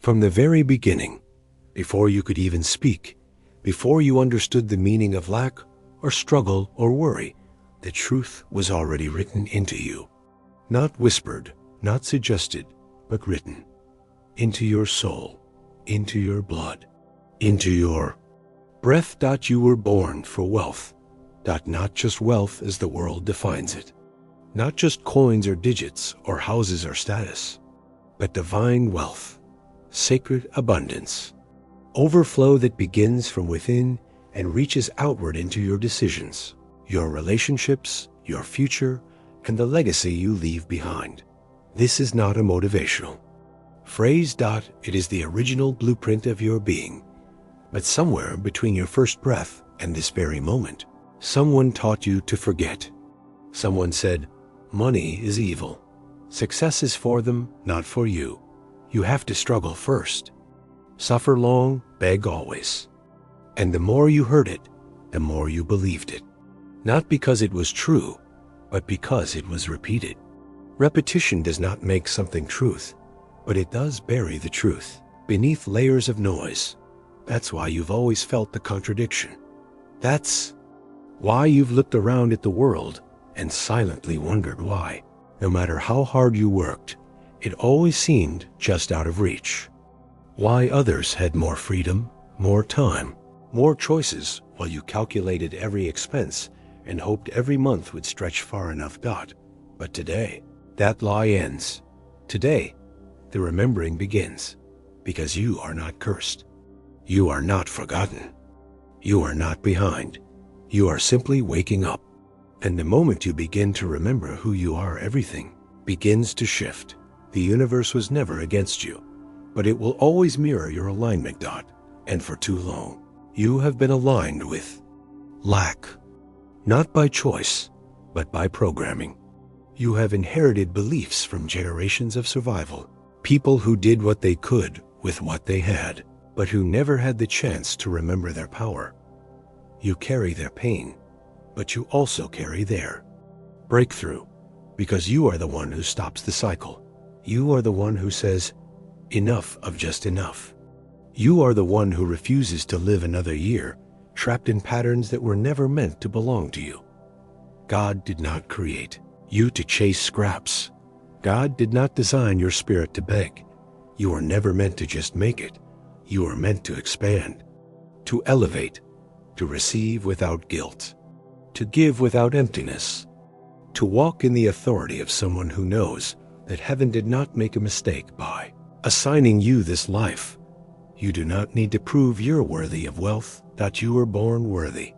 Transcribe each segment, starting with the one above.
From the very beginning, before you could even speak, before you understood the meaning of lack or struggle or worry, the truth was already written into you. Not whispered, not suggested, but written. Into your soul, into your blood, into your breath. You were born for wealth. Not just wealth as the world defines it. Not just coins or digits or houses or status, but divine wealth, sacred abundance, overflow that begins from within and reaches outward into your decisions, your relationships, your future, and the legacy you leave behind. This is not a motivational phrase. It is the original blueprint of your being. But somewhere between your first breath and this very moment, someone taught you to forget. Someone said, money is evil. Success is for them, not for you. You have to struggle first. Suffer long, beg always. And the more you heard it, the more you believed it. Not because it was true, but because it was repeated. Repetition does not make something truth, but it does bury the truth beneath layers of noise. That's why you've always felt the contradiction. That's why you've looked around at the world and silently wondered why, no matter how hard you worked, it always seemed just out of reach. Why others had more freedom, more time, more choices, while you calculated every expense and hoped every month would stretch far enough. But today, that lie ends. Today, the remembering begins, because you are not cursed. You are not forgotten. You are not behind. You are simply waking up. And the moment you begin to remember who you are, everything begins to shift. The universe was never against you, but it will always mirror your alignment. And for too long, you have been aligned with lack. Not by choice, but by programming. You have inherited beliefs from generations of survival. People who did what they could with what they had, but who never had the chance to remember their power. You carry their pain, but you also carry their breakthrough, because you are the one who stops the cycle. You are the one who says, enough of just enough. You are the one who refuses to live another year, trapped in patterns that were never meant to belong to you. God did not create you to chase scraps. God did not design your spirit to beg. You were never meant to just make it. You were meant to expand, to elevate, to receive without guilt, to give without emptiness, to walk in the authority of someone who knows that heaven did not make a mistake by assigning you this life. You do not need to prove you're worthy of wealth, that you were born worthy.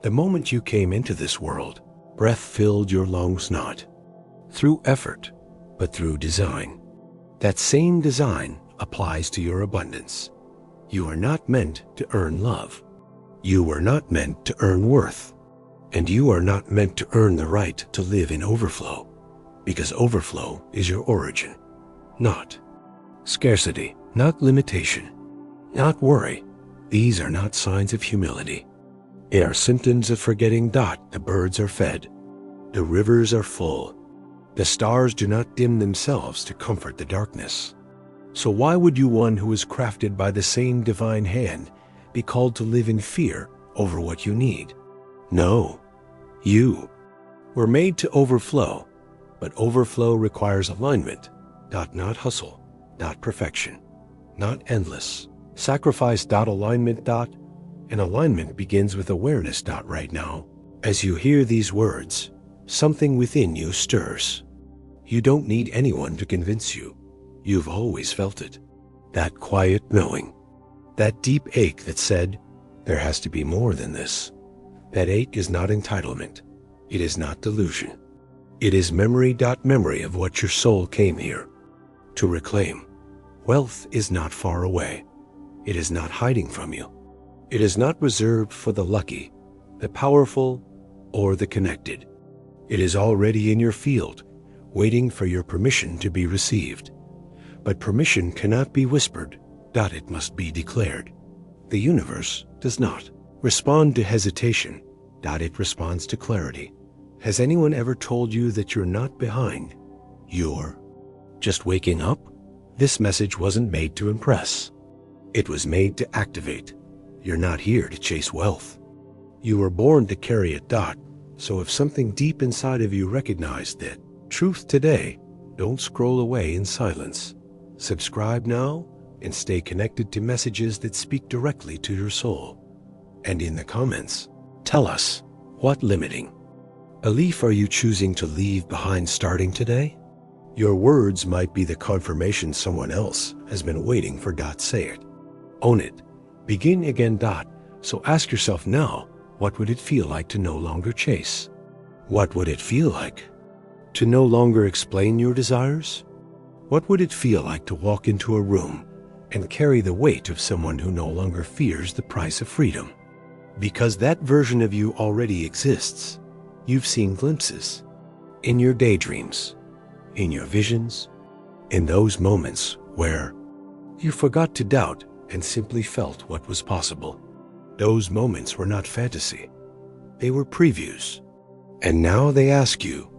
The moment you came into this world, breath filled your lungs, not through effort, but through design. That same design applies to your abundance. You are not meant to earn love. You were not meant to earn worth. And you are not meant to earn the right to live in overflow, because overflow is your origin, not scarcity, not limitation, not worry. These are not signs of humility. They are symptoms of forgetting. The birds are fed. The rivers are full. The stars do not dim themselves to comfort the darkness. So why would you, one who is crafted by the same divine hand, be called to live in fear over what you need? No, you were made to overflow, but overflow requires alignment. Not hustle, not perfection, not endless sacrifice. Alignment. And alignment begins with awareness. Right now, as you hear these words, something within you stirs. You don't need anyone to convince you. You've always felt it. That quiet knowing, that deep ache that said, there has to be more than this. That ache is not entitlement. It is not delusion. It is memory. Memory of what your soul came here to reclaim. Wealth is not far away. It is not hiding from you. It is not reserved for the lucky, the powerful, or the connected. It is already in your field, waiting for your permission to be received. But permission cannot be whispered. It must be declared. The universe does not respond to hesitation. It responds to clarity. Has anyone ever told you that you're not behind? You're just waking up? This message wasn't made to impress. It was made to activate. You're not here to chase wealth. You were born to carry it. So if something deep inside of you recognized that truth today, don't scroll away in silence. Subscribe now and stay connected to messages that speak directly to your soul. And in the comments, tell us, what limiting belief are you choosing to leave behind starting today? Your words might be the confirmation someone else has been waiting for. Say it. Own it. Begin again. So ask yourself now, what would it feel like to no longer chase? What would it feel like to no longer explain your desires? What would it feel like to walk into a room and carry the weight of someone who no longer fears the price of freedom? Because that version of you already exists. You've seen glimpses in your daydreams, in your visions, in those moments where you forgot to doubt and simply felt what was possible. Those moments were not fantasy. They were previews. And now they ask you,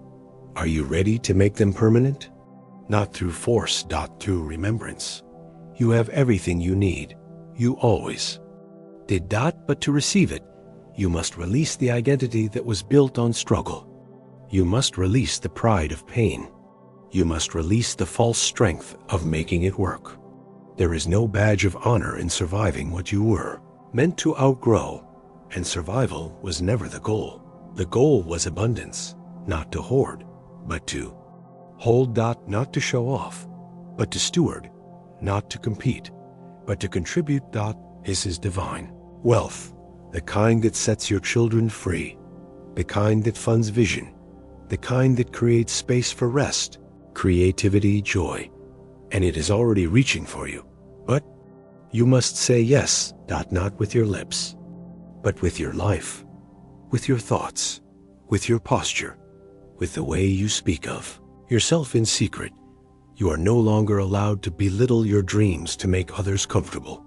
are you ready to make them permanent? Not through force. Through remembrance. You have everything you need. You always did. But to receive it, you must release the identity that was built on struggle. You must release the pride of pain. You must release the false strength of making it work. There is no badge of honor in surviving what you were meant to outgrow, and survival was never the goal. The goal was abundance, not to hoard, but to hold. Not to show off, but to steward, not to compete, but to contribute. This is divine wealth, the kind that sets your children free, the kind that funds vision, the kind that creates space for rest, creativity, joy, and it is already reaching for you. But you must say yes. Not with your lips, but with your life, with your thoughts, with your posture, with the way you speak of yourself in secret. You are no longer allowed to belittle your dreams to make others comfortable.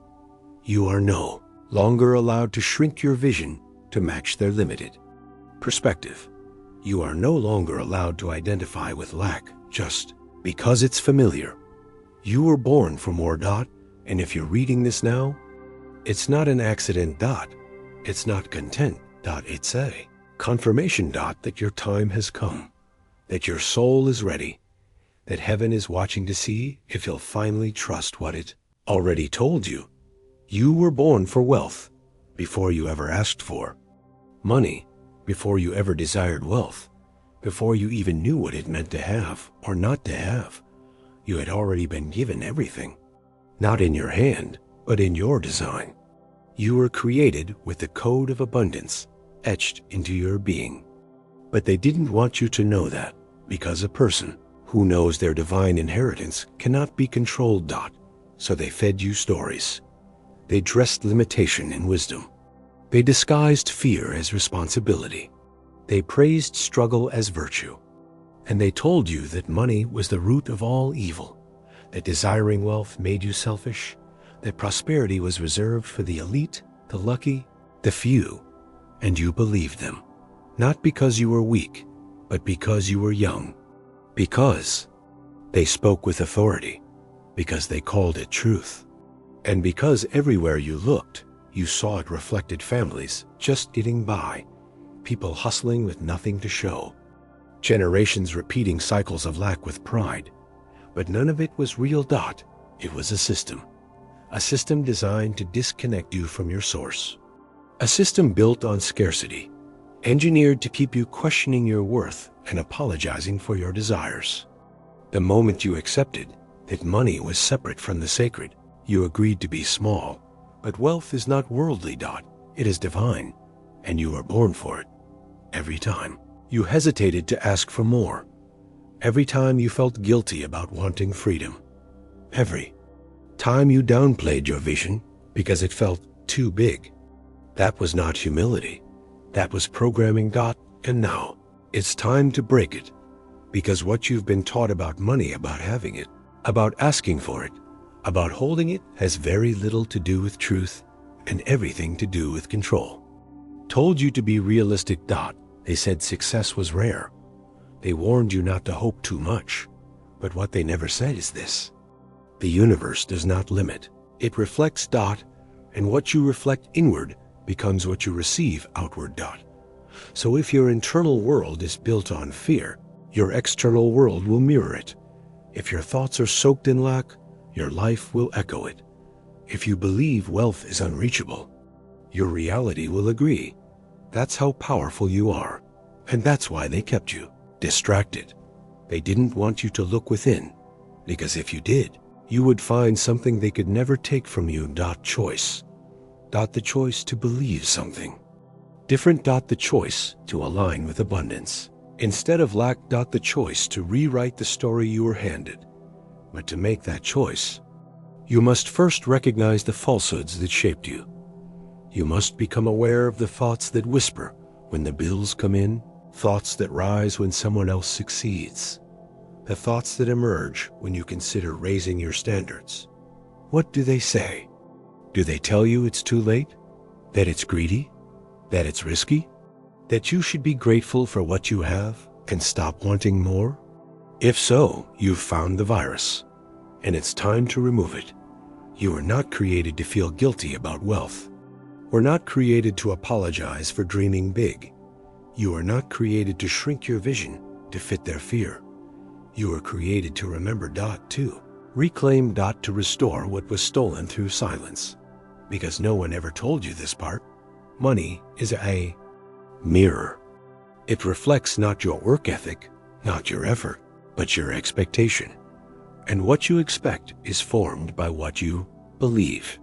You are no longer allowed to shrink your vision to match their limited perspective. You are no longer allowed to identify with lack just because it's familiar. You were born for more. And if you're reading this now, it's not an accident. It's not content. It's a confirmation. That your time has come, that your soul is ready, that heaven is watching to see if you'll finally trust what it already told you. You were born for wealth before you ever asked for money, before you ever desired wealth, before you even knew what it meant to have or not to have. You had already been given everything, not in your hand, but in your design. You were created with the code of abundance etched into your being. But they didn't want you to know that, because a person who knows their divine inheritance cannot be controlled. So they fed you stories. They dressed limitation in wisdom. They disguised fear as responsibility. They praised struggle as virtue. And they told you that money was the root of all evil, that desiring wealth made you selfish, that prosperity was reserved for the elite, the lucky, the few, and you believed them. Not because you were weak, but because you were young. Because they spoke with authority, because they called it truth. And because everywhere you looked, you saw it reflected families just getting by, people hustling with nothing to show, generations repeating cycles of lack with pride. But none of it was real. It was a system designed to disconnect you from your source, a system built on scarcity, engineered to keep you questioning your worth and apologizing for your desires. The moment you accepted that money was separate from the sacred, you agreed to be small. But wealth is not worldly. It is divine, and you are born for it. Every time you hesitated to ask for more, every time you felt guilty about wanting freedom, every time you downplayed your vision because it felt too big, that was not humility. That was programming. And now it's time to break it, because what you've been taught about money, about having it, about asking for it, about holding it has very little to do with truth and everything to do with control. Told you to be realistic. They said success was rare. They warned you not to hope too much. But what they never said is this: The universe does not limit. It reflects dot, and what you reflect inward becomes what you receive outward dot. So if your internal world is built on fear, your external world will mirror it. If your thoughts are soaked in lack, your life will echo it. If you believe wealth is unreachable, your reality will agree. That's how powerful you are. And that's why they kept you distracted. They didn't want you to look within, because if you did, you would find something they could never take from you. Choice. The choice to believe something. Different. The choice to align with abundance. Instead of lack. The choice to rewrite the story you were handed. But to make that choice, you must first recognize the falsehoods that shaped you. You must become aware of the thoughts that whisper when the bills come in, thoughts that rise when someone else succeeds, the thoughts that emerge when you consider raising your standards. What do they say? Do they tell you it's too late? That it's greedy? That it's risky? That you should be grateful for what you have and stop wanting more? If so, you've found the virus, and it's time to remove it. You were not created to feel guilty about wealth. We're not created to apologize for dreaming big. You are not created to shrink your vision to fit their fear. You are created to remember. To reclaim. To restore what was stolen through silence. Because no one ever told you this part. Money is a mirror. It reflects not your work ethic, not your effort, but your expectation. And what you expect is formed by what you believe.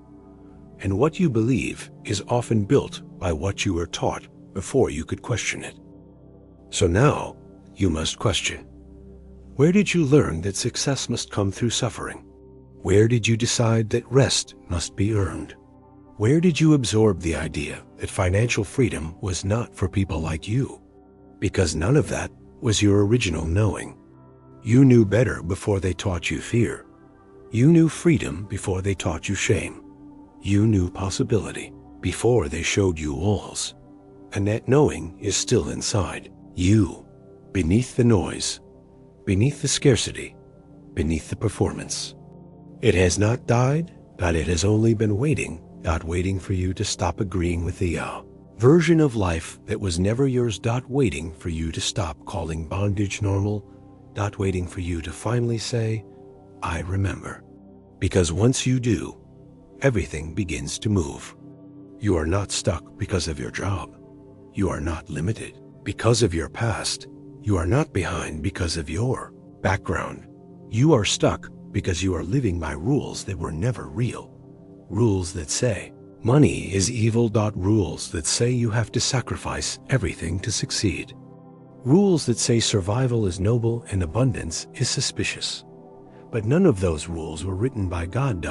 And what you believe is often built by what you were taught before you could question it. So now, you must question. Where did you learn that success must come through suffering? Where did you decide that rest must be earned? Where did you absorb the idea that financial freedom was not for people like you? Because none of that was your original knowing. You knew better before they taught you fear. You knew freedom before they taught you shame. You knew possibility before they showed you walls. And that knowing is still inside you, beneath the noise, beneath the scarcity, beneath the performance. It has not died, but it has only been waiting, not waiting for you to stop agreeing with the version of life that was never yours. Waiting for you to stop calling bondage normal. Waiting for you to finally say, I remember. Because once you do, everything begins to move. You are not stuck because of your job. You are not limited because of your past. You are not behind because of your background. You are stuck because you are living by rules that were never real. Rules that say money is evil. Rules that say you have to sacrifice everything to succeed. Rules that say survival is noble and abundance is suspicious. But none of those rules were written by God.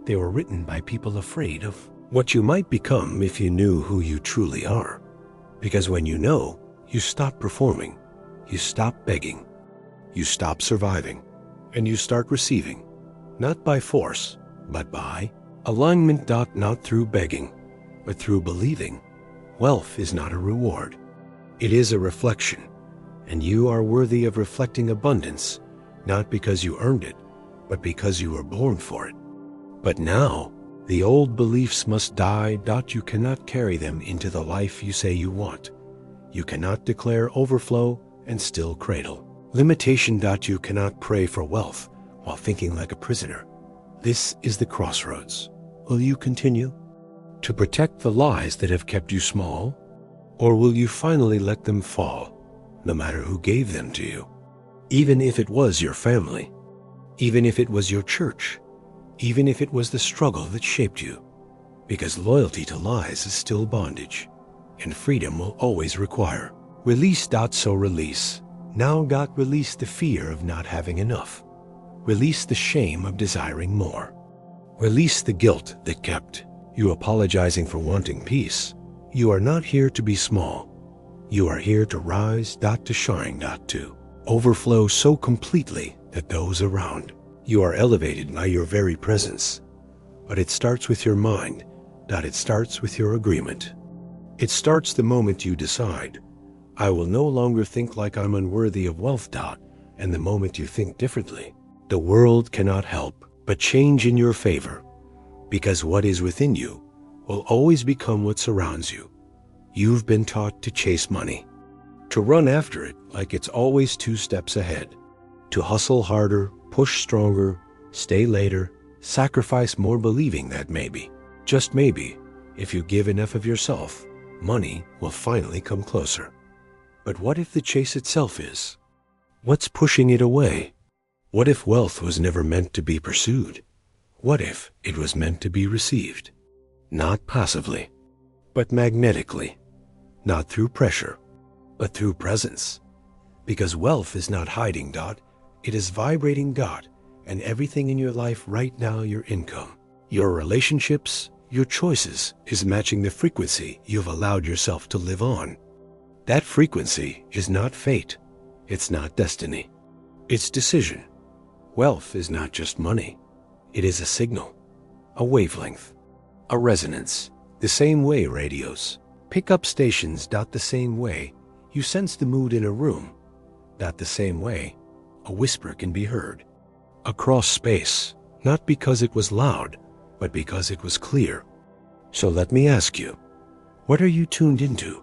They were written by people afraid of what you might become if you knew who you truly are. Because when you know, you stop performing, you stop begging, you stop surviving, and you start receiving, not by force, but by alignment. Not through begging, but through believing. Wealth is not a reward. It is a reflection, and you are worthy of reflecting abundance, not because you earned it, but because you were born for it. But now, the old beliefs must die. You cannot carry them into the life you say you want. You cannot declare overflow and still cradle limitation. You cannot pray for wealth while thinking like a prisoner. This is the crossroads. Will you continue to protect the lies that have kept you small? Or will you finally let them fall, no matter who gave them to you? Even if it was your family, even if it was your church, even if it was the struggle that shaped you. Because loyalty to lies is still bondage, and freedom will always require release. So release. Now release the fear of not having enough. Release the shame of desiring more. Release the guilt that kept you apologizing for wanting peace. You are not here to be small. You are here to rise. To shine. To overflow so completely that those around you are elevated by your very presence. But it starts with your mind. It starts with your agreement. It starts the moment you decide, I will no longer think like I'm unworthy of wealth. And the moment you think differently, the world cannot help but change in your favor, because what is within you will always become what surrounds you. You've been taught to chase money, to run after it like it's always 2 steps ahead, to hustle harder, push stronger, stay later, sacrifice more, believing that maybe, just maybe, if you give enough of yourself, money will finally come closer. But what if the chase itself is? What's pushing it away? What if wealth was never meant to be pursued? What if it was meant to be received? Not passively, but magnetically. Not through pressure, but through presence. Because wealth is not hiding, it is vibrating, and everything in your life right now, your income, your relationships, your choices, is matching the frequency you've allowed yourself to live on. That frequency is not fate. It's not destiny. It's decision. Wealth is not just money. It is a signal, a wavelength, a resonance. The same way radios pick up stations, the same way you sense the mood in a room, the same way a whisper can be heard across space, not because it was loud, but because it was clear. So let me ask you, what are you tuned into?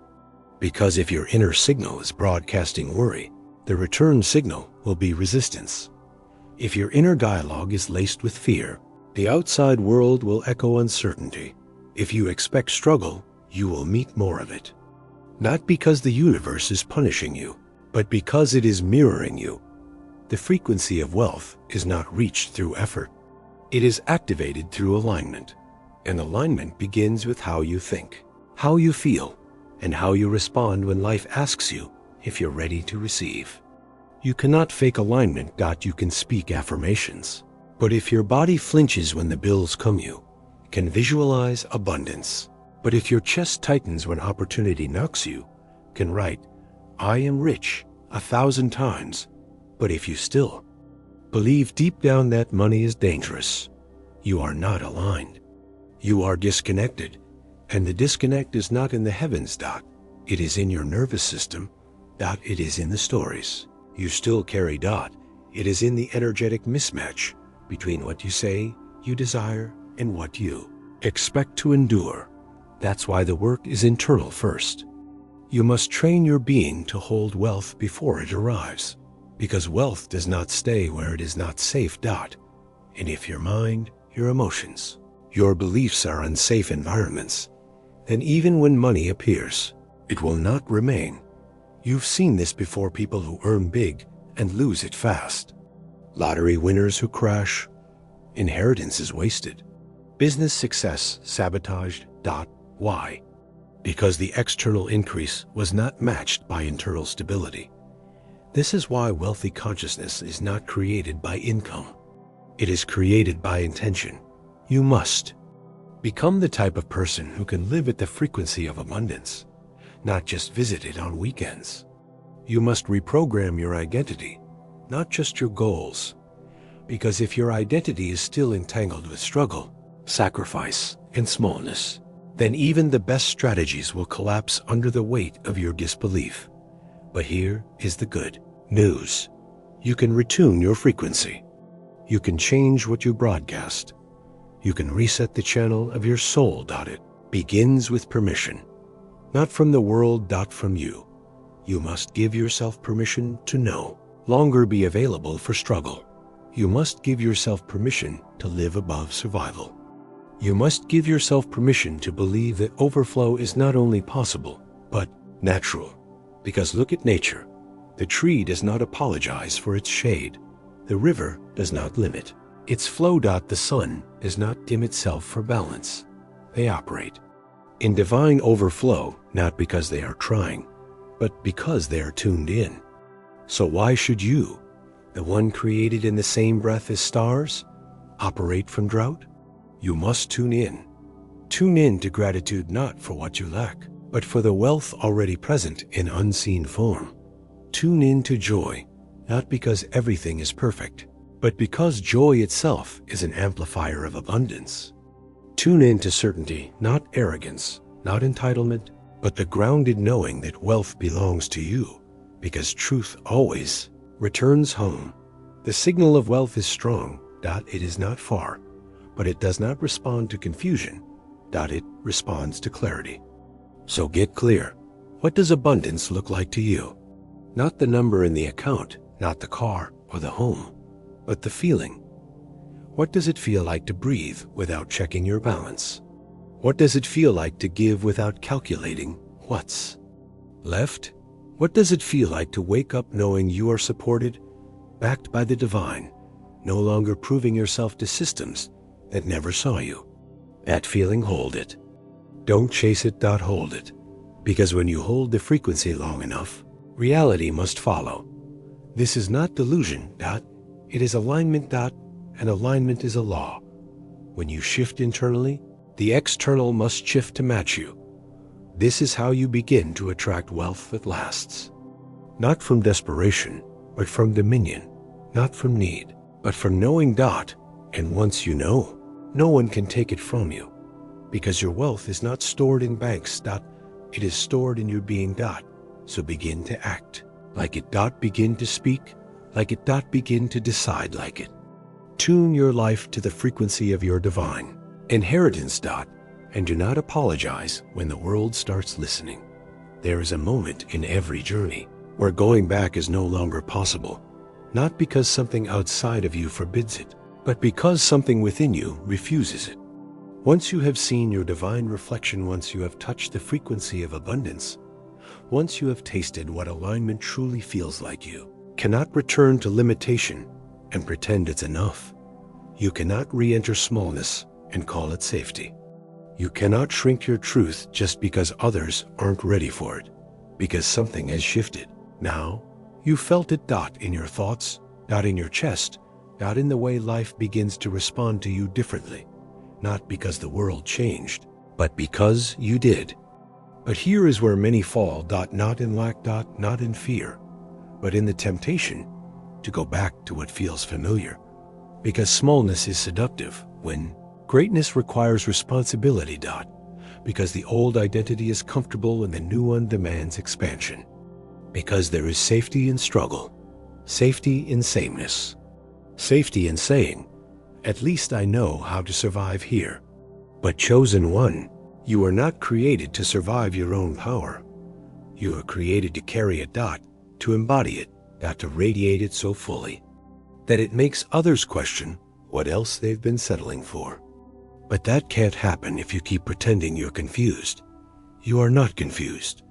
Because if your inner signal is broadcasting worry, the return signal will be resistance. If your inner dialogue is laced with fear, the outside world will echo uncertainty. If you expect struggle, you will meet more of it. Not because the universe is punishing you, but because it is mirroring you. The frequency of wealth is not reached through effort. It is activated through alignment. And alignment begins with how you think, how you feel, and how you respond when life asks you if you're ready to receive. You cannot fake alignment. You can speak affirmations. But if your body flinches when the bills come, you can visualize abundance. But if your chest tightens when opportunity knocks, you can write, "I am rich," 1,000 times. But if you still believe deep down that money is dangerous, you are not aligned. You are disconnected. And the disconnect is not in the heavens. It is in your nervous system. It is in the stories you still carry. It is in the energetic mismatch between what you say you desire and what you expect to endure. That's why the work is internal first. You must train your being to hold wealth before it arrives, because wealth does not stay where it is not safe. And if your mind, your emotions, your beliefs are unsafe environments, then even when money appears, it will not remain. You've seen this before: people who earn big and lose it fast. Lottery winners who crash. Inheritance wasted. Business success sabotaged. Why? Because the external increase was not matched by internal stability. This is why wealthy consciousness is not created by income. It is created by intention. You must become the type of person who can live at the frequency of abundance, not just visit it on weekends. You must reprogram your identity, not just your goals. Because if your identity is still entangled with struggle, sacrifice, and smallness, then even the best strategies will collapse under the weight of your disbelief. But here is the good news. You can retune your frequency. You can change what you broadcast. You can reset the channel of your soul. It begins with permission, not from the world, from you. You must give yourself permission to no longer be available for struggle. You must give yourself permission to live above survival. You must give yourself permission to believe that overflow is not only possible, but natural. Because look at nature. The tree does not apologize for its shade. The river does not limit its flow. The sun does not dim itself for balance. They operate in divine overflow, not because they are trying, but because they are tuned in. So why should you, the one created in the same breath as stars, operate from drought? You must tune in. Tune in to gratitude, not for what you lack, but for the wealth already present in unseen form. Tune in to joy, not because everything is perfect, but because joy itself is an amplifier of abundance. Tune in to certainty, not arrogance, not entitlement, but the grounded knowing that wealth belongs to you, because truth always returns home. The signal of wealth is strong, It is not far, but it does not respond to confusion. It responds to clarity. So get clear. What does abundance look like to you? Not the number in the account, not the car or the home, but the feeling. What does it feel like to breathe without checking your balance? What does it feel like to give without calculating what's left? What does it feel like to wake up knowing you are supported, backed by the divine, no longer proving yourself to systems that never saw you? That feeling, hold it. Don't chase it, hold it. Because when you hold the frequency long enough, reality must follow. This is not delusion, it is alignment, and alignment is a law. When you shift internally, the external must shift to match you. This is how you begin to attract wealth that lasts. Not from desperation, but from dominion. Not from need, but from knowing. And once you know, no one can take it from you. Because your wealth is not stored in banks. It is stored in your being. So begin to act like it. Begin to speak like it. Begin to decide like it. Tune your life to the frequency of your divine inheritance. And do not apologize when the world starts listening. There is a moment in every journey where going back is no longer possible, not because something outside of you forbids it, but because something within you refuses it. Once you have seen your divine reflection, once you have touched the frequency of abundance, once you have tasted what alignment truly feels like, you cannot return to limitation and pretend it's enough. You cannot re-enter smallness and call it safety. You cannot shrink your truth just because others aren't ready for it, because something has shifted. Now, you felt it. In your thoughts, in your chest, in the way life begins to respond to you differently. Not because the world changed, but because you did. But here is where many fall. Not in lack, not in fear, but in the temptation to go back to what feels familiar. Because smallness is seductive when greatness requires responsibility. Because the old identity is comfortable and the new one demands expansion. Because there is safety in struggle, safety in sameness, safety in saying, at least I know how to survive here. But chosen one, you are not created to survive your own power. You are created to carry it. To embody it, to radiate it so fully that it makes others question what else they've been settling for. But that can't happen if you keep pretending you're confused. You are not confused.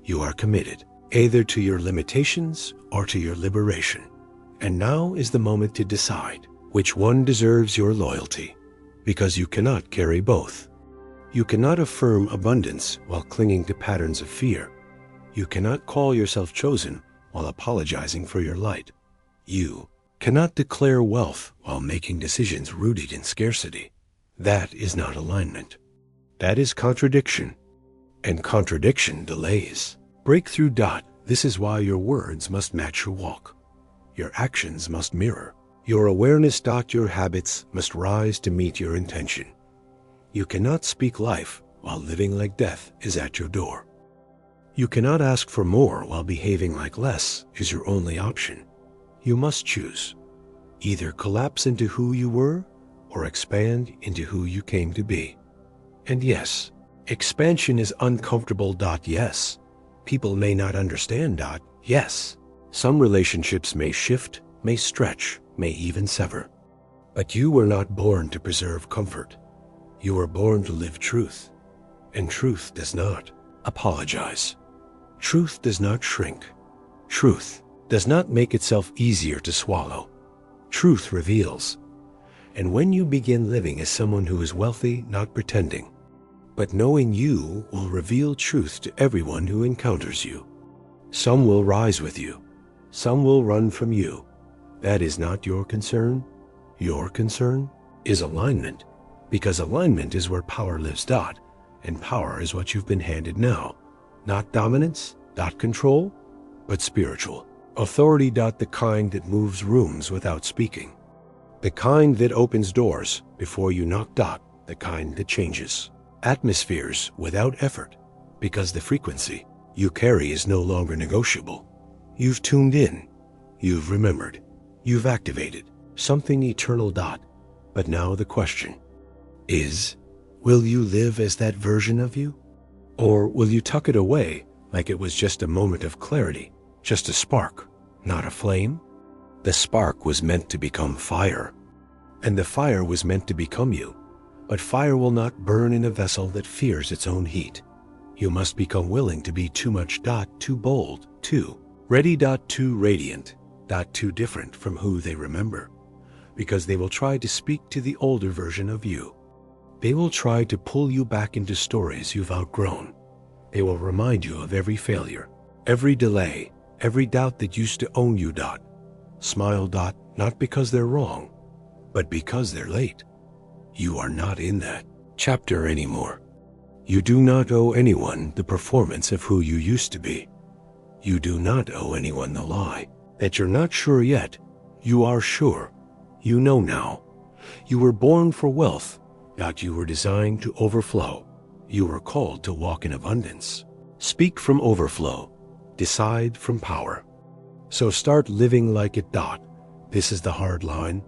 You are committed, either to your limitations or to your liberation. And now is the moment to decide which one deserves your loyalty, because you cannot carry both. You cannot affirm abundance while clinging to patterns of fear. You cannot call yourself chosen while apologizing for your light. You cannot declare wealth while making decisions rooted in scarcity. That is not alignment. That is contradiction. And contradiction delays breakthrough. This is why your words must match your walk. Your actions must mirror your awareness. Your habits must rise to meet your intention. You cannot speak life while living like death is at your door. You cannot ask for more while behaving like less is your only option. You must choose. Either collapse into who you were or expand into who you came to be. And yes, expansion is uncomfortable. Yes, people may not understand. Yes, some relationships may shift, may stretch, may even sever. But you were not born to preserve comfort. You were born to live truth. And truth does not apologize. Truth does not shrink. Truth does not make itself easier to swallow. Truth reveals. And when you begin living as someone who is wealthy, not pretending, but knowing, you will reveal truth to everyone who encounters you. Some will rise with you. Some will run from you. That is not your concern. Your concern is alignment, because alignment is where power lives. And power is what you've been handed now. Not dominance, not control, but spiritual authority. The kind that moves rooms without speaking. The kind that opens doors before you knock. The kind that changes atmospheres without effort, because the frequency you carry is no longer negotiable. You've tuned in. You've remembered. You've activated. something eternal. But now the question is, will you live as that version of you? Or will you tuck it away like it was just a moment of clarity, just a spark, not a flame? The spark was meant to become fire, and the fire was meant to become you. But fire will not burn in a vessel that fears its own heat. You must become willing to be too much. Too bold, too ready. Too radiant. Too different from who they remember. Because they will try to speak to the older version of you. They will try to pull you back into stories you've outgrown. They will remind you of every failure, every delay, every doubt that used to own you. Smile. Not because they're wrong, but because they're late. You are not in that chapter anymore. You do not owe anyone the performance of who you used to be. You do not owe anyone the lie that you're not sure yet. You are sure. You know now. You were born for wealth. You were designed to overflow. You were called to walk in abundance. Speak from overflow. Decide from power. So start living like it. This is the hard line.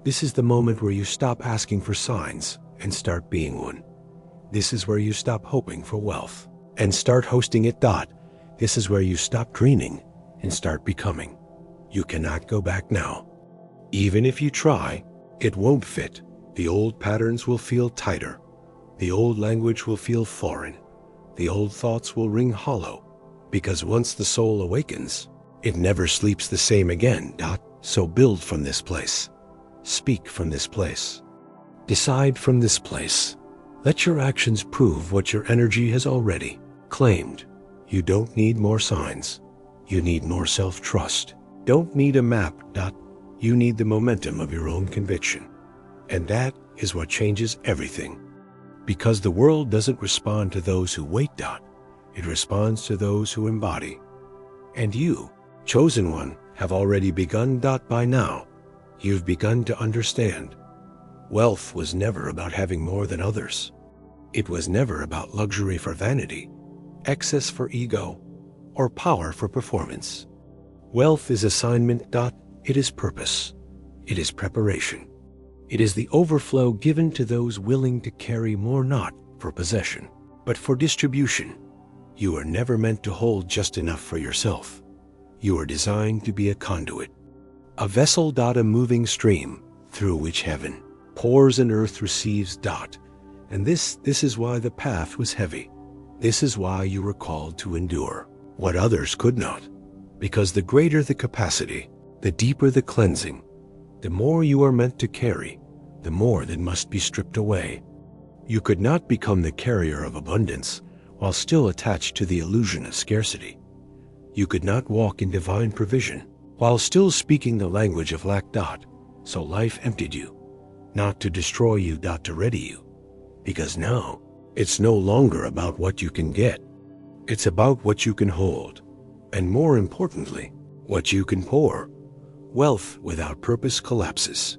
This is the moment where you stop asking for signs and start being one. This is where you stop hoping for wealth and start hosting it. This is where you stop dreaming and start becoming. You cannot go back now. Even if you try, it won't fit. The old patterns will feel tighter. The old language will feel foreign. The old thoughts will ring hollow. Because once the soul awakens, it never sleeps the same again. So build from this place. Speak from this place. Decide from this place. Let your actions prove what your energy has already claimed. You don't need more signs. You need more self-trust. Don't need a map. You need the momentum of your own conviction. And that is what changes everything. Because the world doesn't respond to those who wait. It responds to those who embody. And you, chosen one, have already begun. By now, you've begun to understand. Wealth was never about having more than others. It was never about luxury for vanity, excess for ego, or power for performance. Wealth is assignment. It is purpose. It is preparation. It is the overflow given to those willing to carry more, not for possession, but for distribution. You are never meant to hold just enough for yourself. You are designed to be a conduit, a vessel. A moving stream through which heaven pours and earth receives. And this is why the path was heavy. This is why you were called to endure what others could not. Because the greater the capacity, the deeper the cleansing, the more you are meant to carry, the more that must be stripped away. You could not become the carrier of abundance while still attached to the illusion of scarcity. You could not walk in divine provision while still speaking the language of lack. So life emptied you, not to destroy you. To ready you. Because now, it's no longer about what you can get. It's about what you can hold. And more importantly, what you can pour. Wealth without purpose collapses.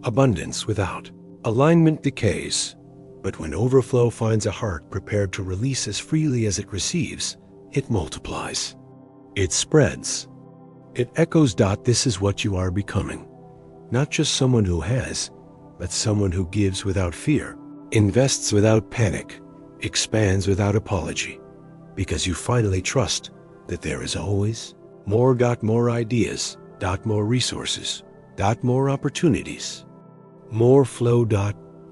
Abundance without alignment decays. But when overflow finds a heart prepared to release as freely as it receives, it multiplies. It spreads. It echoes. This is what you are becoming. Not just someone who has, but someone who gives without fear, invests without panic, expands without apology, because you finally trust that there is always more. More ideas. More resources. More opportunities. More flow.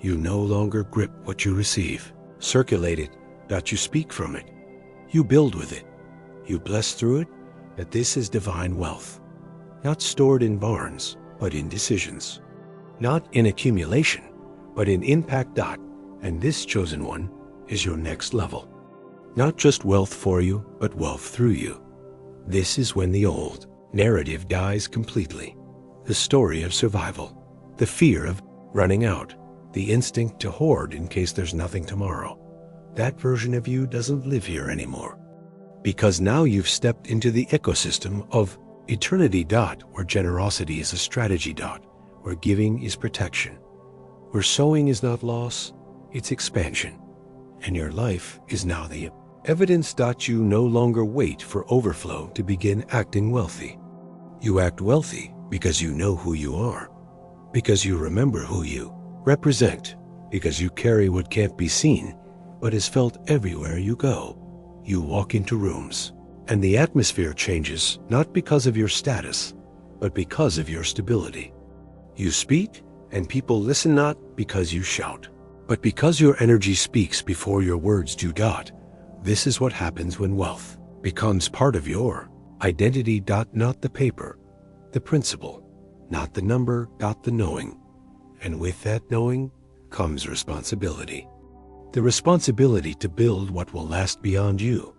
You no longer grip what you receive. Circulate it. You speak from it. You build with it. You bless through it. That this is divine wealth. Not stored in barns, but in decisions. Not in accumulation, but in impact. And this chosen one is your next level. Not just wealth for you, but wealth through you. This is when the old narrative dies completely. The story of survival, the fear of running out, the instinct to hoard in case there's nothing tomorrow. That version of you doesn't live here anymore. Because now you've stepped into the ecosystem of eternity. Where generosity is a strategy. Where giving is protection. Where sowing is not loss, it's expansion. And your life is now the evidence. You no longer wait for overflow to begin acting wealthy. You act wealthy because you know who you are. because you remember who you represent, because you carry what can't be seen, but is felt everywhere you go. You walk into rooms, and the atmosphere changes not because of your status, but because of your stability. You speak, and people listen not because you shout, but because your energy speaks before your words do. This is what happens when wealth becomes part of your identity. Not the paper, the principle, not the number. The knowing. And with that knowing comes responsibility. The responsibility to build what will last beyond you.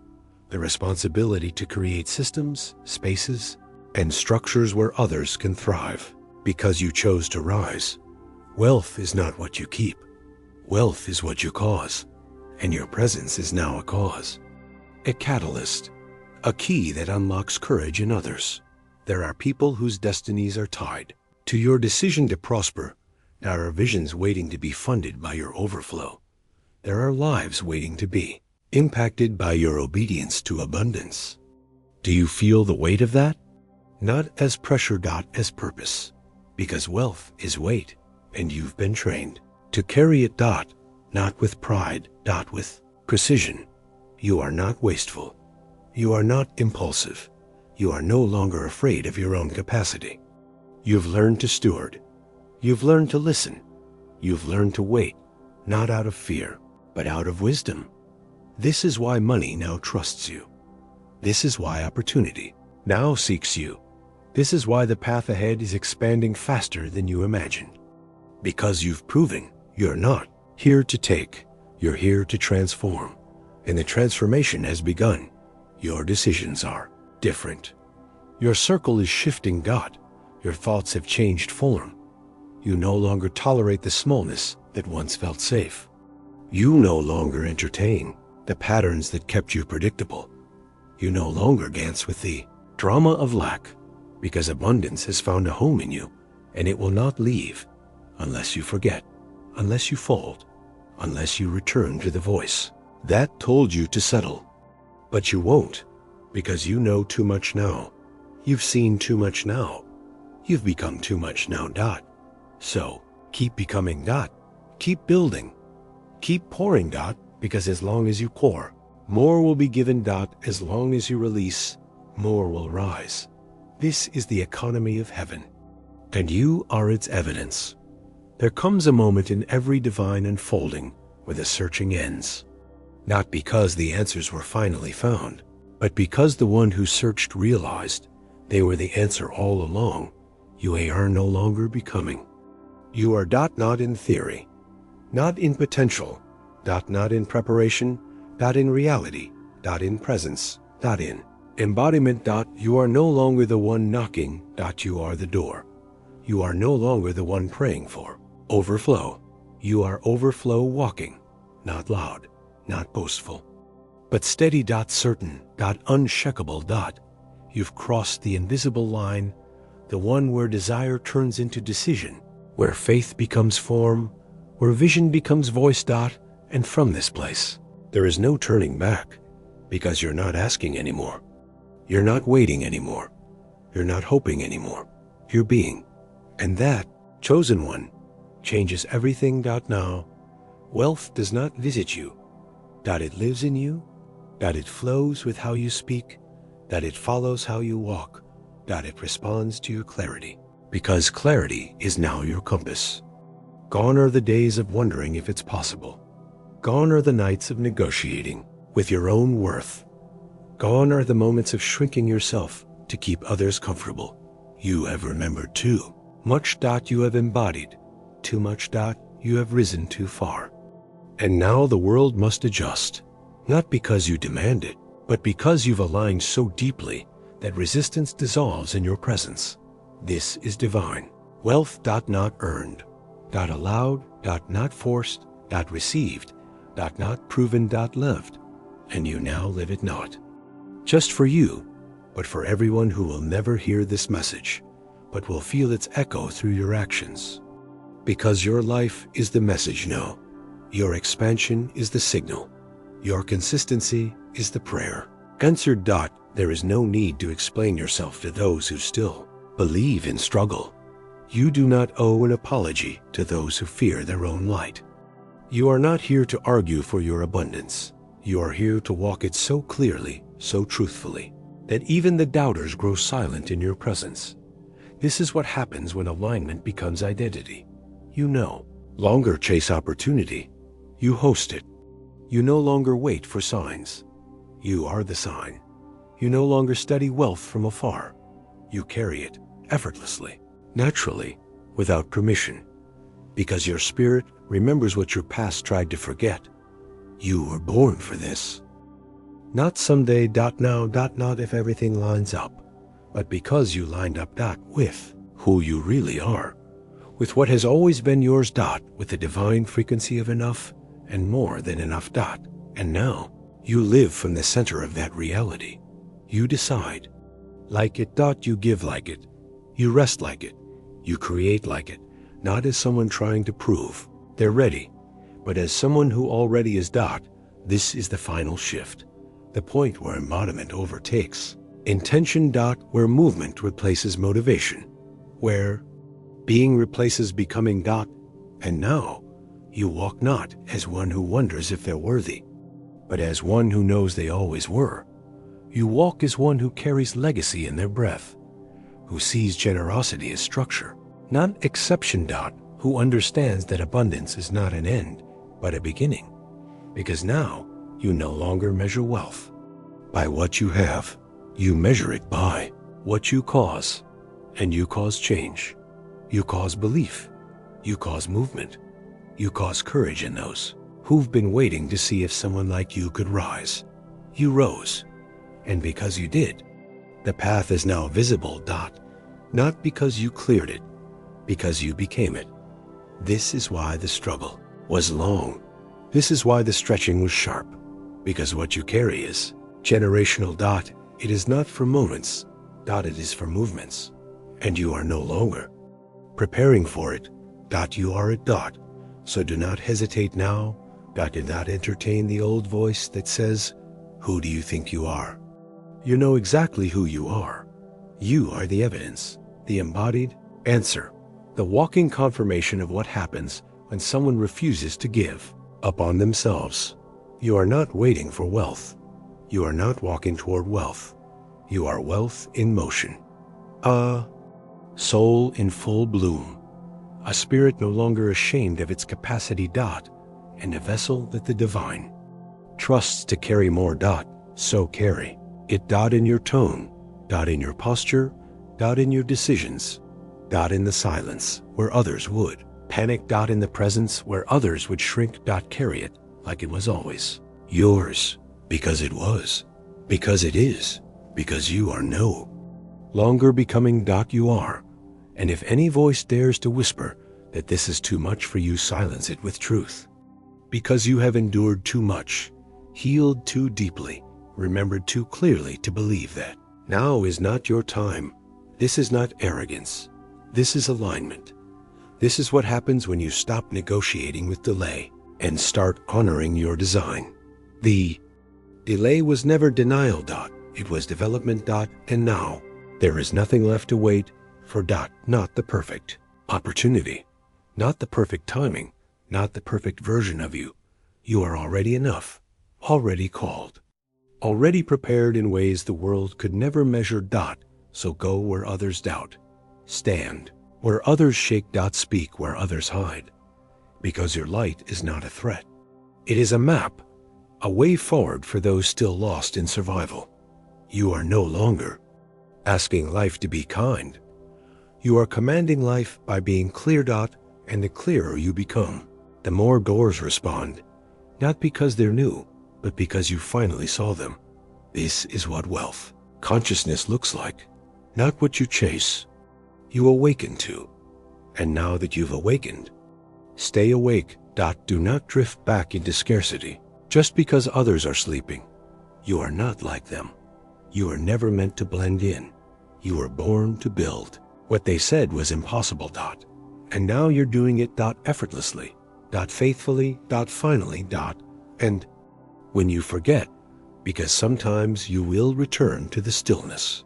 The responsibility to create systems, spaces, and structures where others can thrive because you chose to rise. Wealth is not what you keep. Wealth is what you cause, and your presence is now a cause, a catalyst, a key that unlocks courage in others. There are people whose destinies are tied to your decision to prosper. There are visions waiting to be funded by your overflow. There are lives waiting to be impacted by your obedience to abundance. Do you feel the weight of that? Not as pressure. As purpose, because wealth is weight, and you've been trained to carry it. Not with pride. With precision. You are not wasteful. You are not impulsive. You are no longer afraid of your own capacity. You've learned to steward. You've learned to listen. You've learned to wait, not out of fear, but out of wisdom. This is why money now trusts you. This is why opportunity now seeks you. This is why the path ahead is expanding faster than you imagined. Because you've proven you're not here to take, you're here to transform. And the transformation has begun. Your decisions are different. Your circle is shifting. Your thoughts have changed form. You no longer tolerate the smallness that once felt safe. You no longer entertain the patterns that kept you predictable. You no longer dance with the drama of lack, because abundance has found a home in you, and it will not leave unless you forget, unless you fold, unless you return to the voice that told you to settle. But you won't, because you know too much now. You've seen too much now. You've become too much now. So keep becoming. Keep building. Keep pouring. Because as long as you pour, more will be given. As long as you release, more will rise. This is the economy of heaven, and you are its evidence. There comes a moment in every divine unfolding where the searching ends, not because the answers were finally found, but because the one who searched realized they were the answer all along. You are no longer becoming. You are. Not in theory, not in potential, not in preparation, in reality, in presence, in embodiment. You are no longer the one knocking. You are the door. You are no longer the one praying for overflow. You are overflow walking, not loud, not boastful, but steady. Certain. Unshakable. You've crossed the invisible line, the one where desire turns into decision, where faith becomes form, where vision becomes voice. And from this place, there is no turning back, because you're not asking anymore. You're not waiting anymore. You're not hoping anymore. You're being. And that, chosen one, changes everything. Now, wealth does not visit you. It lives in you. It flows with how you speak. It follows how you walk. It responds to your clarity, because clarity is now your compass. Gone are the days of wondering if it's possible. Gone are the nights of negotiating with your own worth. Gone are the moments of shrinking yourself to keep others comfortable. You have remembered too much. You have embodied too much. You have risen too far. And now the world must adjust, not because you demand it, but because you've aligned so deeply that resistance dissolves in your presence. This is divine. Wealth. Not earned. Allowed. Not forced. Received. Not proven. Lived. And you now live it not just for you, but for everyone who will never hear this message, but will feel its echo through your actions. Because your life is the message now. Your expansion is the signal. Your consistency is the prayer. Answered. There is no need to explain yourself to those who still believe in struggle. You do not owe an apology to those who fear their own light. You are not here to argue for your abundance. You are here to walk it so clearly, so truthfully, that even the doubters grow silent in your presence. This is what happens when alignment becomes identity. You no longer chase opportunity. You host it. You no longer wait for signs. You are the sign. You no longer study wealth from afar. You carry it effortlessly, naturally, without permission, because your spirit remembers what your past tried to forget. You were born for this. Not someday, now, not if everything lines up, but because you lined up, with who you really are, with what has always been yours, with the divine frequency of enough and more than enough, and now you live from the center of that reality. You decide. Like it, you give like it. You rest like it. You create like it, not as someone trying to prove they're ready, but as someone who already is. This is the final shift, the point where embodiment overtakes intention. Where movement replaces motivation, where being replaces becoming. And now you walk not as one who wonders if they're worthy, but as one who knows they always were. You walk as one who carries legacy in their breath, who sees generosity as structure, not exception. Who understands that abundance is not an end, but a beginning. Because now you no longer measure wealth by what you have. You measure it by what you cause. And you cause change. You cause belief. You cause movement. You cause courage in those who've been waiting to see if someone like you could rise. You rose. And because you did, the path is now visible. Not because you cleared it, because you became it. This is why the struggle was long. This is why the stretching was sharp, because what you carry is generational. It is not for moments. It is for movements. And you are no longer preparing for it. You are it. So do not hesitate now. Do not entertain the old voice that says, "Who do you think you are?" You know exactly who you are. You are the evidence, the embodied answer, the walking confirmation of what happens when someone refuses to give up on themselves. You are not waiting for wealth. You are not walking toward wealth. You are wealth in motion. A soul in full bloom. A spirit no longer ashamed of its capacity. And a vessel that the divine trusts to carry more. So carry it. In your tone. In your posture. In your decisions. In the silence where others would panic. In the presence where others would shrink. Carry it like it was always yours, because it was, because it is, because you are no longer becoming. You are. And if any voice dares to whisper that this is too much for you, silence it with truth. Because you have endured too much, healed too deeply, remembered too clearly to believe that now is not your time. This is not arrogance. This is alignment. This is what happens when you stop negotiating with delay and start honoring your design. The delay was never denial. It was development. And now there is nothing left to wait for. Not the perfect opportunity, not the perfect timing, not the perfect version of you. You are already enough, already called, already prepared in ways the world could never measure. So go where others doubt. Stand where others shake. Speak where others hide. Because your light is not a threat. It is a map, a way forward for those still lost in survival. You are no longer asking life to be kind. You are commanding life by being clear. And the clearer you become, the more doors respond, not because they're new, but because you finally saw them. This is what wealth consciousness looks like, not what you chase. You awaken to. And now that you've awakened, stay awake. Do not drift back into scarcity just because others are sleeping. You are not like them. You are never meant to blend in. You were born to build. What they said was impossible. And now you're doing it. Effortlessly. Faithfully. Finally. And when you forget, because sometimes you will return to the stillness,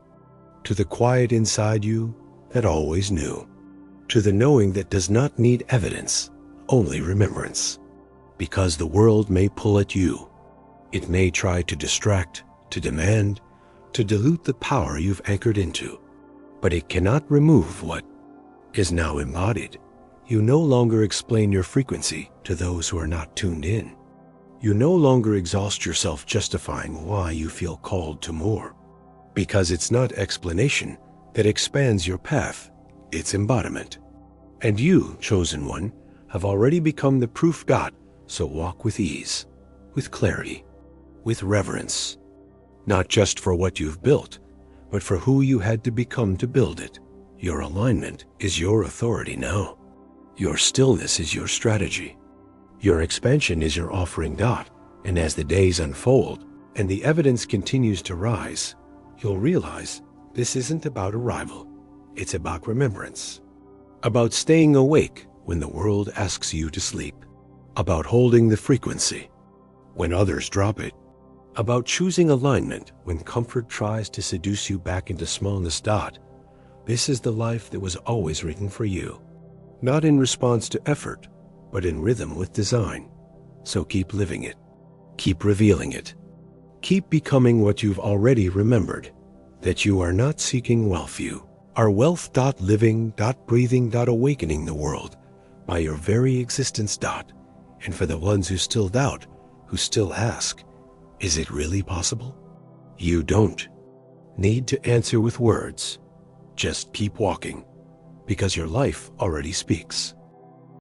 to the quiet inside you that always knew. to the knowing that does not need evidence, only remembrance. Because the world may pull at you. It may try to distract, to demand, to dilute the power you've anchored into. But it cannot remove what is now embodied. You no longer explain your frequency to those who are not tuned in. You no longer exhaust yourself justifying why you feel called to more. Because it's not explanation that expands your path, it's embodiment. And you, chosen one, have already become the proof God, so walk with ease, with clarity, with reverence. Not just for what you've built, but for who you had to become to build it. Your alignment is your authority now. Your stillness is your strategy. Your expansion is your offering dot, and as the days unfold and the evidence continues to rise, you'll realize this isn't about arrival. It's about remembrance. About staying awake when the world asks you to sleep. About holding the frequency when others drop it. About choosing alignment when comfort tries to seduce you back into smallness dot. This is the life that was always written for you. Not in response to effort, but in rhythm with design. So keep living it. Keep revealing it. Keep becoming what you've already remembered. That you are not seeking wealth, you are wealth.living.breathing.awakening the world by your very existence dot. And for the ones who still doubt, who still ask, is it really possible? You don't need to answer with words. Just keep walking, because your life already speaks.